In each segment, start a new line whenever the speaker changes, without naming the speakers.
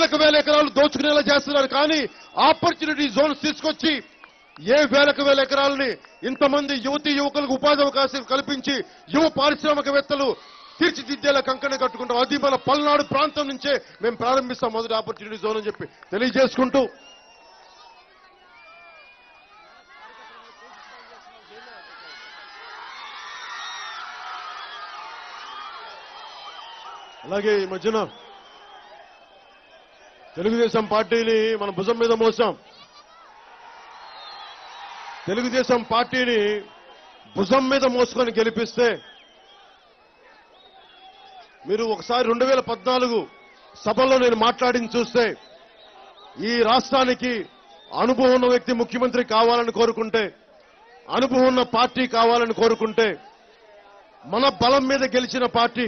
వేలకు వేల ఎకరాలు దోచుకునేలా చేస్తున్నారు. కానీ ఆపర్చునిటీ జోన్స్ తీసుకొచ్చి ఏ వేలకు వేల ఎకరాలని ఇంతమంది యువతీ యువకులకు ఉపాధి అవకాశాలు కల్పించి యువ పారిశ్రామికవేత్తలు తీర్చిదిద్దేలా కంకణం కట్టుకుంటాం. అది మన పల్నాడు ప్రాంతం నుంచే మేము ప్రారంభిస్తాం మొదటి ఆపర్చునిటీ జోన్ అని చెప్పి తెలియజేసుకుంటూ అలాగే ఈ మధ్యన తెలుగుదేశం పార్టీని మన భుజం మీద మోసాం. తెలుగుదేశం పార్టీని భుజం మీద మోసుకొని గెలిపిస్తే మీరు ఒకసారి 2014 సభలో నేను మాట్లాడింది చూస్తే ఈ రాష్ట్రానికి అనుభవం ఉన్న వ్యక్తి ముఖ్యమంత్రి కావాలని కోరుకుంటే, అనుభవం ఉన్న పార్టీ కావాలని కోరుకుంటే, మన బలం మీద గెలిచిన పార్టీ,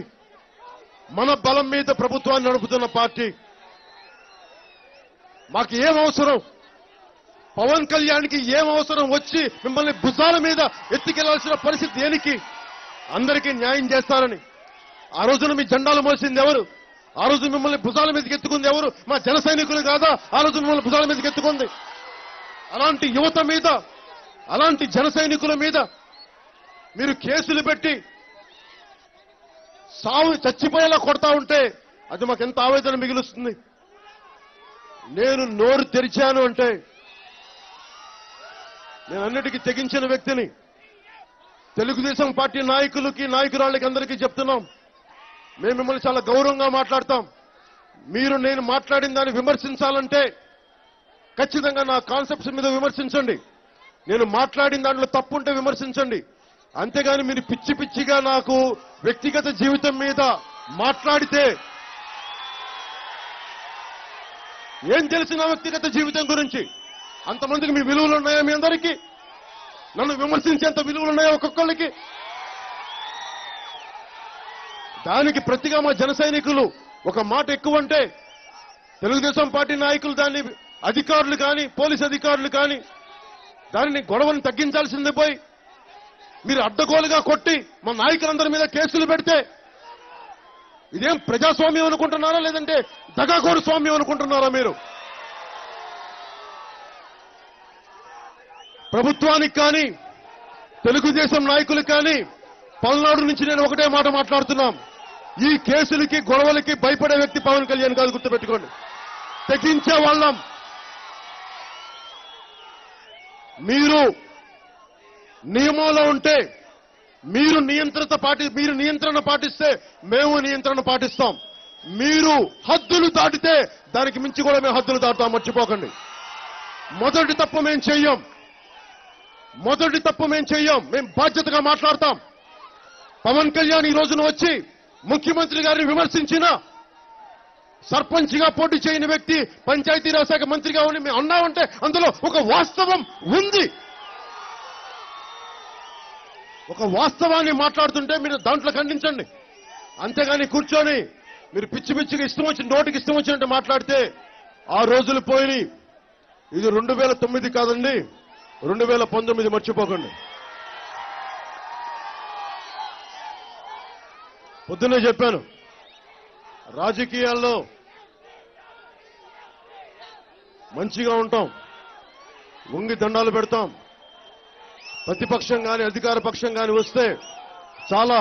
మన బలం మీద ప్రభుత్వాన్ని నడుపుతున్న పార్టీ, మాకు ఏం అవసరం, పవన్ కళ్యాణ్కి ఏం అవసరం వచ్చి మిమ్మల్ని భుజాల మీద ఎత్తికెళ్లాల్సిన పరిస్థితి దేనికి? అందరికీ న్యాయం చేస్తారని. ఆ రోజున మీ జెండాలు మోసింది ఎవరు? ఆ రోజు మిమ్మల్ని భుజాల మీదకి ఎత్తుకుంది ఎవరు? మా జన సైనికులు కాదా ఆ రోజు మిమ్మల్ని భుజాల మీదకి ఎత్తుకుంది? అలాంటి యువత మీద, అలాంటి జన సైనికుల మీద మీరు కేసులు పెట్టి సావు చచ్చిపోయేలా కొడతా ఉంటే అది మాకెంత ఆవేదన మిగులుస్తుంది. నేను నోరు తెరిచాను అంటే నేను అన్నిటికీ తెగించిన వ్యక్తిని. తెలుగుదేశం పార్టీ నాయకులకి, నాయకురాళ్ళకి అందరికీ చెప్తున్నాం, మేము మిమ్మల్ని చాలా గౌరవంగా మాట్లాడతాం. మీరు నేను మాట్లాడిన దాన్ని విమర్శించాలంటే ఖచ్చితంగా నా కాన్సెప్ట్స్ మీద విమర్శించండి. నేను మాట్లాడిన దాంట్లో తప్పుంటే విమర్శించండి. అంతేగాని మీరు పిచ్చి పిచ్చిగా నాకు వ్యక్తిగత జీవితం మీద మాట్లాడితే ఏం తెలిసిన వ్యక్తిగత జీవితం గురించి? అంతమందికి మీ విలువలు ఉన్నాయా? మీ అందరికీ నన్ను విమర్శించేంత విలువలు ఉన్నాయా ఒక్కొక్కళ్ళకి? దానికి ప్రతిగా మా జన సైనికులు ఒక మాట ఎక్కువ అంటే తెలుగుదేశం పార్టీ నాయకులు దాన్ని, అధికారులు కానీ పోలీస్ అధికారులు కానీ దానిని గొడవను తగ్గించాల్సిందే పోయి మీరు అడ్డగోలుగా కొట్టి మా నాయకులందరి మీద కేసులు పెడితే ఇదేం ప్రజాస్వామ్యం అనుకుంటున్నారా లేదంటే దగాకోరు స్వామ్యం అనుకుంటున్నారా? మీరు ప్రభుత్వానికి కానీ తెలుగుదేశం నాయకులకు కానీ పల్నాడు నుంచి నేను ఒకటే మాట మాట్లాడుతున్నాం, ఈ కేసులకి గొడవలకి భయపడే వ్యక్తి పవన్ కళ్యాణ్ కాదు, గుర్తుపెట్టుకోండి. తెగించే వాళ్ళం. మీరు నియమంలో ఉంటే, మీరు నియంత్రణ పాటిస్తే మేము నియంత్రణ పాటిస్తాం. మీరు హద్దులు దాటితే దానికి మించి కూడా మేము హద్దులు దాటుతాం, మర్చిపోకండి. మొదటి తప్పు మేము చెయ్యం. మేము బాధ్యతగా మాట్లాడతాం. పవన్ కళ్యాణ్ ఈ రోజున వచ్చి ముఖ్యమంత్రి గారిని విమర్శించిన, సర్పంచ్గా పోటీ చేయని వ్యక్తి పంచాయతీరాజ్ శాఖ మంత్రిగా ఉండి మేము అన్నామంటే అందులో ఒక వాస్తవం ఉంది. ఒక వాస్తవాన్ని మాట్లాడుతుంటే మీరు దాంట్లో ఖండించండి. అంతేగాని కూర్చొని మీరు పిచ్చి పిచ్చిగా నోటికి ఇష్టం వచ్చినట్టు మాట్లాడితే ఆ రోజులు పోయి. ఇది 2009 కాదండి, 2019 మర్చిపోకండి. పొద్దున్నే చెప్పాను, రాజకీయాల్లో మంచిగా ఉంటాం, వంగి దండాలు పెడతాం. ప్రతిపక్షం కానీ అధికార పక్షం కానీ వస్తే చాలా